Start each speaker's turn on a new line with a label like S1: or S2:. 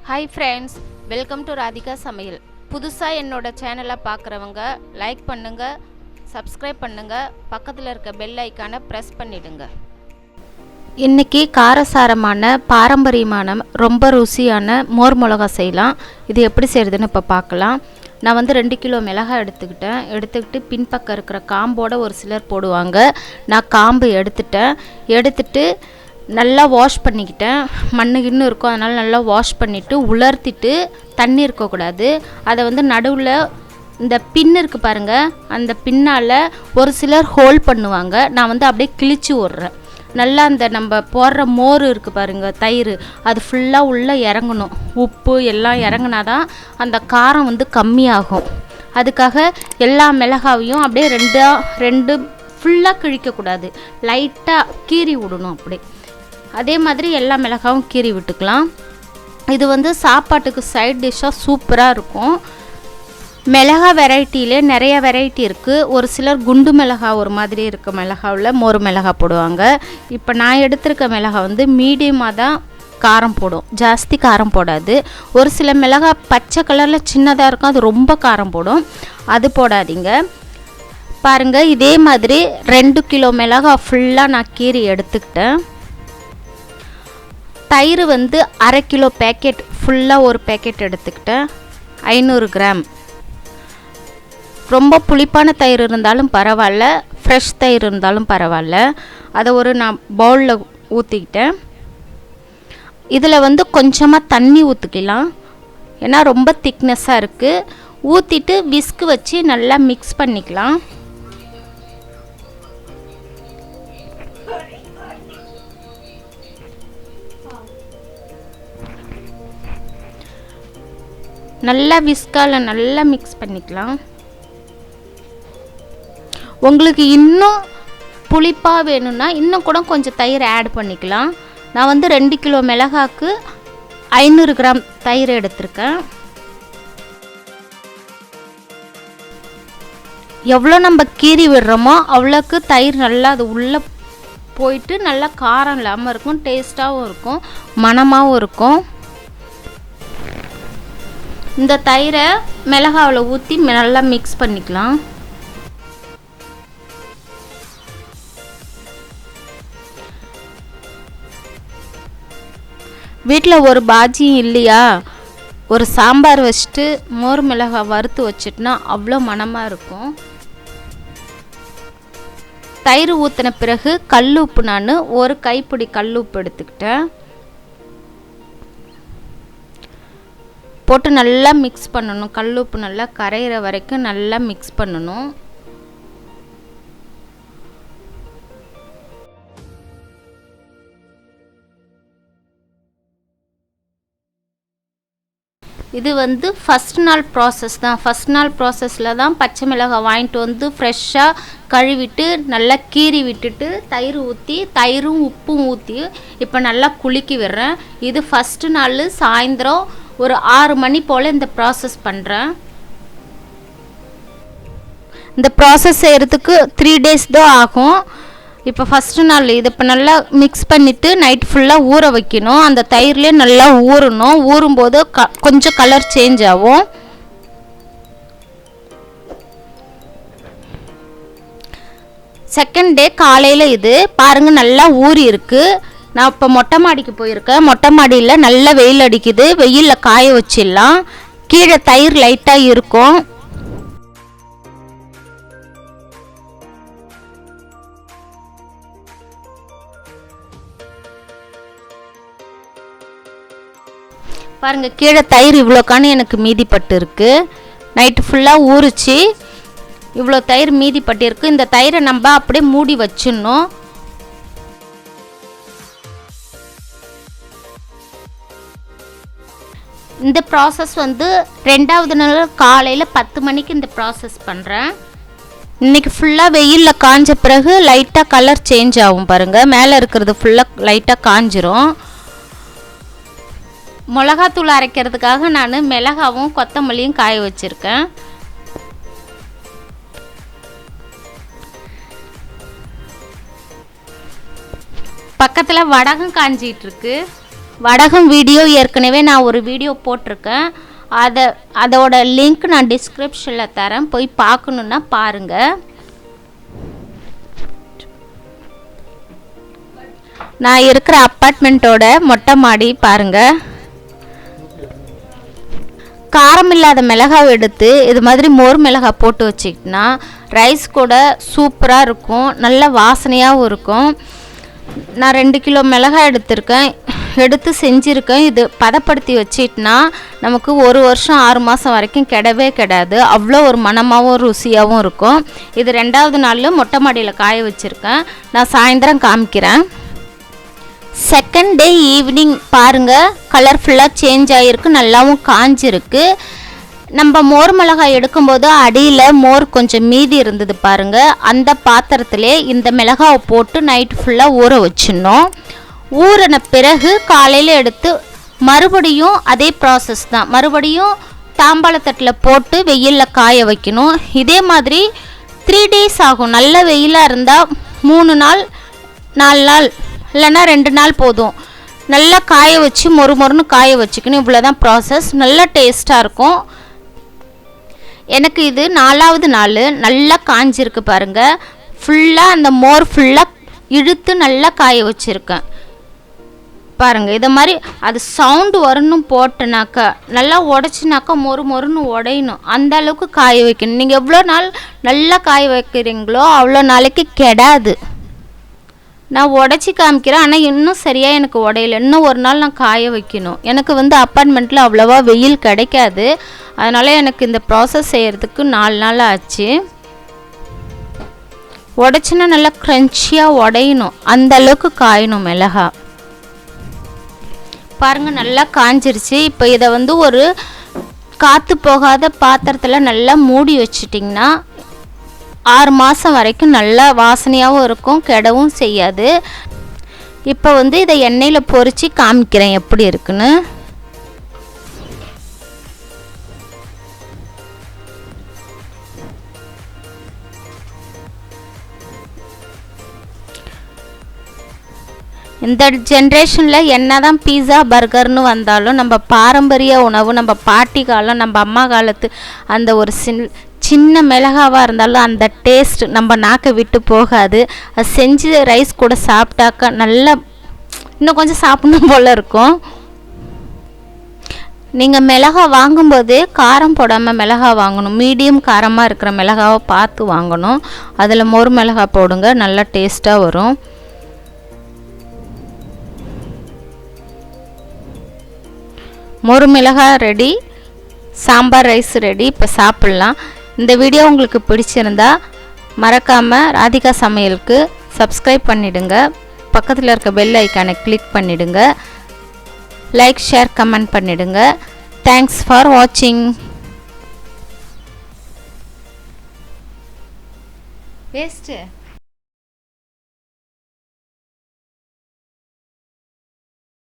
S1: Hi friends, welcome to Radhika Samayal. புதுசா என்னோட சேனலை பார்க்குறவங்க லைக் பண்ணுங்க, சப்ஸ்கிரைப் பண்ணுங்க, பக்கத்தில் இருக்க பெல் ஐக்கானை ப்ரெஸ் பண்ணிடுங்க. இன்னைக்கு காரசாரமான பாரம்பரியமான ரொம்ப ருசியான மோர் மிளகாய் செய்யலாம். இது எப்படி செய்கிறதுன்னு இப்போ பார்க்கலாம். நான் வந்து 2 கிலோ மிளகாய் எடுத்துக்கிட்டு பின்பக்கம் இருக்கிற காம்போடு ஒரு சிலர் போடுவாங்க. நான் காம்பு எடுத்துட்டு நல்லா வாஷ் பண்ணிக்கிட்டேன். மண்ணு கிண்ணு இருக்கும், அதனால் நல்லா வாஷ் பண்ணிவிட்டு உலர்த்திட்டு, தண்ணி இருக்கக்கூடாது. அதை வந்து நடுவில் இந்த பின் இருக்குது பாருங்கள், அந்த பின்னால் ஒரு சிலர் ஹோல் பண்ணுவாங்க. நான் வந்து அப்படியே கிழிச்சு விட்றேன். நல்லா அந்த நம்ம போடுற மோர் இருக்குது பாருங்கள், தயிர், அது ஃபுல்லாக உள்ளே இறங்கணும். உப்பு எல்லாம் இறங்கினாதான் அந்த காரம் வந்து கம்மியாகும். அதுக்காக எல்லா மிளகாவையும் அப்படியே ரெண்டு ஃபுல்லாக கிழிக்கக்கூடாது, லைட்டாக கீறி விடணும். அப்படி அதே மாதிரி எல்லா மிளகாவும் கீறி விட்டுக்கலாம். இது வந்து சாப்பாட்டுக்கு சைட் டிஷ்ஷாக சூப்பராக இருக்கும். மிளகா வெரைட்டியிலே நிறைய வெரைட்டி இருக்குது. ஒரு சிலர் குண்டு மிளகா ஒரு மாதிரி இருக்க மிளகாவில் மோர் மிளகா போடுவாங்க. இப்போ நான் எடுத்திருக்க மிளகா வந்து மீடியமாக தான் காரம் போடும், ஜாஸ்தி காரம் போடாது. ஒரு சில மிளகா பச்சை கலரில் சின்னதாக இருக்கும், அது ரொம்ப காரம் போடும், அது போடாதீங்க. பாருங்கள், இதே மாதிரி 2 கிலோ மிளகா ஃபுல்லாக நான் கீறி எடுத்துக்கிட்டேன். தயிர் வந்து 1/2 கிலோ பேக்கெட் ஃபுல்லாக ஒரு பேக்கெட் எடுத்துக்கிட்டேன், 500 கிராம். ரொம்ப புளிப்பான தயிர் இருந்தாலும் பரவாயில்ல, ஃப்ரெஷ் தயிர் இருந்தாலும் பரவாயில்ல. அதை நான் பவுலில் ஊற்றிக்கிட்டேன். இதில் வந்து கொஞ்சமாக தண்ணி ஊற்றிக்கலாம், ஏன்னா ரொம்ப திக்னஸாக இருக்குது. ஊற்றிட்டு விஸ்க் வச்சு நல்லா மிக்ஸ் பண்ணிக்கலாம். நல்லா விஸ்கால நல்லா மிக்ஸ் பண்ணிக்கலாம். உங்களுக்கு இன்னும் புளிப்பாக வேணும்னா இன்னும் கூட கொஞ்சம் தயிர் ஆட் பண்ணிக்கலாம். நான் வந்து 2 கிலோ மிளகாக்கு 500 கிராம் தயிர் எடுத்திருக்கேன். எவ்வளோ நம்ம கீறி விடுறோமோ அவ்வளோக்கு தயிர் நல்லா அது உள்ளே போயிட்டு நல்லா காரம் இல்லாமல் இருக்கும், டேஸ்ட்டாகவும் இருக்கும், மணமாகவும் இருக்கும். இந்த தயிரை மிளகாவில் ஊற்றி நல்லா மிக்ஸ் பண்ணிக்கலாம். வீட்டில் ஒரு பாஜியும் இல்லையா, ஒரு சாம்பார் வச்சுட்டு மோர் மிளகாய் வறுத்து வச்சுட்டுனா அவ்வளோ மணமாக இருக்கும். தயிர் ஊற்றின பிறகு கல் உப்பு, நான் ஒரு கைப்பிடி கல் உப்பு எடுத்துக்கிட்டேன், போட்டு நல்லா மிக்ஸ் பண்ணணும். கல் உப்பு நல்லா கரையிற வரைக்கும் நல்லா மிக்ஸ் பண்ணணும். இது வந்து ஃபஸ்ட் நாள் ப்ராசஸ் தான். ஃபஸ்ட் நாள் ப்ராசஸில் தான் பச்சை மிளகாய் வாங்கிட்டு வந்து ஃப்ரெஷ்ஷாக கழுவிட்டு நல்லா கீறி விட்டுட்டு தயிர் ஊற்றி, தயிரும் உப்பும் ஊற்றி இப்போ நல்லா குலுக்கி விடுறேன். இது ஃபஸ்ட்டு நாள் சாயந்தரம் ஒரு 6 மணி போல் இந்த ப்ராசஸ் பண்ணுறேன். இந்த ப்ராசஸ் செய்கிறதுக்கு 3 டேஸ் தான் ஆகும். இப்போ ஃபஸ்ட்டு நாள் இது இப்போ நல்லா மிக்ஸ் பண்ணிவிட்டு நைட் ஃபுல்லாக ஊற வைக்கணும். அந்த தயிர்லேயே நல்லா ஊறணும். ஊறும்போது கொஞ்சம் கலர் சேஞ்ச் ஆகும். செகண்ட் டே காலையில் இது பாருங்கள் நல்லா ஊறி இருக்குது. நான் இப்போ மொட்டை மாடிக்கு போயிருக்கேன். மொட்டை மாடியில் நல்லா வெயில் அடிக்குது, வெயிலில் காய வச்சிடலாம். கீழே தயிர் லைட்டாக இருக்கும். பாருங்கள், கீழே தயிர் இவ்வளோக்கான எனக்கு மீதிப்பட்டு இருக்குது. நைட்டு ஃபுல்லாக ஊறிச்சு, இவ்வளோ தயிர் மீதிப்பட்டு இருக்குது. இந்த தயிரை நம்ம அப்படியே மூடி வச்சிடணும். இந்த ப்ராசஸ் வந்து 2வது நாள் காலையில் 10 மணிக்கு இந்த ப்ராசஸ் பண்ணுறேன். இன்றைக்கி ஃபுல்லாக வெயிலில் காஞ்ச பிறகு லைட்டாக கலர் சேஞ்ச் ஆகும் பாருங்கள். மேலே இருக்கிறது ஃபுல்லாக லைட்டாக காஞ்சிரும். மிளகாத்தூள் அரைக்கிறதுக்காக நான் மிளகாவும் கொத்தமல்லியும் காய வச்சுருக்கேன். பக்கத்தில் வடகம் காஞ்சிகிட்ருக்கு. வடகம் வீடியோ ஏற்கனவே நான் ஒரு வீடியோ போட்டிருக்கேன். அதோட லிங்க் நான் டிஸ்கிரிப்ஷனில் தரேன், போய் பார்க்கணுன்னா பாருங்கள். நான் இருக்கிற அப்பார்ட்மெண்ட்டோட மொட்டை மாடி பாருங்கள். காரம் இல்லாத மிளகாய் எடுத்து இது மாதிரி மோர் மிளகாய் போட்டு வச்சிக்கிட்டனா ரைஸ் கூட சூப்பராக இருக்கும், நல்ல வாசனையாகவும் இருக்கும். நான் 2 கிலோ மிளகாய் எடுத்து செஞ்சுருக்கேன். இது பதப்படுத்தி வச்சிட்டனா நமக்கு 1 வருஷம் 6 மாதம் வரைக்கும் கெடவே கெடாது, அவ்வளோ ஒரு மணமாகவும் ருசியாகவும் இருக்கும். இது 2வது நாள் மொட்டை மாடியில் காய வச்சுருக்கேன். நான் சாயந்தரம் காமிக்கிறேன். செகண்ட் டே ஈவினிங் பாருங்கள், கலர்ஃபுல்லாக சேஞ்ச் ஆகிருக்கு, நல்லாவும் காஞ்சிருக்கு. நம்ம மோர் மிளகாய் எடுக்கும்போது அடியில் மோர் கொஞ்சம் மீதி இருந்தது பாருங்கள், அந்த பாத்திரத்திலே இந்த மிளகாவை போட்டு நைட் ஃபுல்லாக ஊற வச்சிடணும். ஊறின பிறகு காலையில் எடுத்து மறுபடியும் அதே ப்ராசஸ் தான், மறுபடியும் தாம்பாளத்தட்டில் போட்டு வெயிலில் காய வைக்கணும். இதே மாதிரி 3 days ஆகும். நல்ல வெயிலாக இருந்தால் 3 நாள் 4 நாள் இல்லைன்னா 2 நாள் போதும். நல்லா காய வச்சு மொறுன்னு காய வச்சுக்கணும். இவ்வளோ தான் ப்ராசஸ். நல்லா டேஸ்ட்டாக இருக்கும். எனக்கு இது 4வது நாள் நல்லா காஞ்சிருக்கு பாருங்கள். ஃபுல்லாக அந்த மோர் ஃபுல்லாக இழுத்து நல்லா காய வச்சுருக்கேன் பாருங்கள். இதை மாதிரி அது சவுண்டு வரணும் போட்டனாக்கா, நல்லா உடச்சினாக்கா மொறுன்னு உடையணும், அந்த அளவுக்கு காய வைக்கணும். நீங்கள் எவ்வளோ நாள் நல்லா காய வைக்கிறீங்களோ அவ்வளோ நாளைக்கு கெடாது. நான் உடச்சி காமிக்கிறேன், ஆனால் இன்னும் சரியாக எனக்கு உடையல. இன்னும் ஒரு நாள் நான் காய வைக்கணும். எனக்கு அப்பார்ட்மெண்ட்டில் அவ்வளோவா வெயில் கிடைக்காது, அதனால் எனக்கு இந்த ப்ராசஸ் செய்கிறதுக்கு 4 நாள் ஆச்சு. உடச்சினா நல்லா க்ரன்ச்சியாக உடையணும், அந்த அளவுக்கு காயணும் மிளகா. பாருங்கள் நல்லா காஞ்சிருச்சு. இப்போ இதை ஒரு காற்று போகாத பாத்திரத்தில் நல்லா மூடி வச்சிட்டிங்கன்னா 6 மாதம் வரைக்கும் நல்லா வாசனையாகவும் இருக்கும், கெடவும் செய்யாது. இப்போ இதை எண்ணெயில் பொரித்து காமிக்கிறேன் எப்படி இருக்குன்னு. இந்த ஜென்ரேஷனில் என்ன தான் பீஸா பர்கர்னு வந்தாலும் நம்ம பாரம்பரிய உணவு, நம்ம பாட்டி காலம், நம்ம அம்மா காலத்து அந்த ஒரு சின்ன மிளகாவாக இருந்தாலும் அந்த டேஸ்ட் நம்ம நாக்கை விட்டு போகாது. அது செஞ்சு ரைஸ் கூட சாப்பிட்டாக்கா நல்லா இன்னும் கொஞ்சம் சாப்பிடணும் போல் இருக்கும். நீங்கள் மிளகா வாங்கும்போது காரம் போடாமல் மிளகா வாங்கணும், மீடியம் காரமாக இருக்கிற மிளகாவை பார்த்து வாங்கணும். அதில் மோர் மிளகா போடுங்க, நல்லா டேஸ்ட்டாக வரும். மோர் மிளகாய் ரெடி, சாம்பார் ரைஸ் ரெடி. இப்போ சாப்பிட்லாம். இந்த வீடியோ உங்களுக்கு பிடிச்சிருந்தா மறக்காமல் ராதிகா சமையலுக்கு சப்ஸ்கிரைப் பண்ணிவிடுங்க, பக்கத்தில் இருக்க பெல் ஐக்கானை கிளிக் பண்ணிவிடுங்க, லைக் ஷேர் கமெண்ட் பண்ணிவிடுங்க. தேங்க்ஸ் ஃபார் வாட்சிங். வேஸ்ட்டு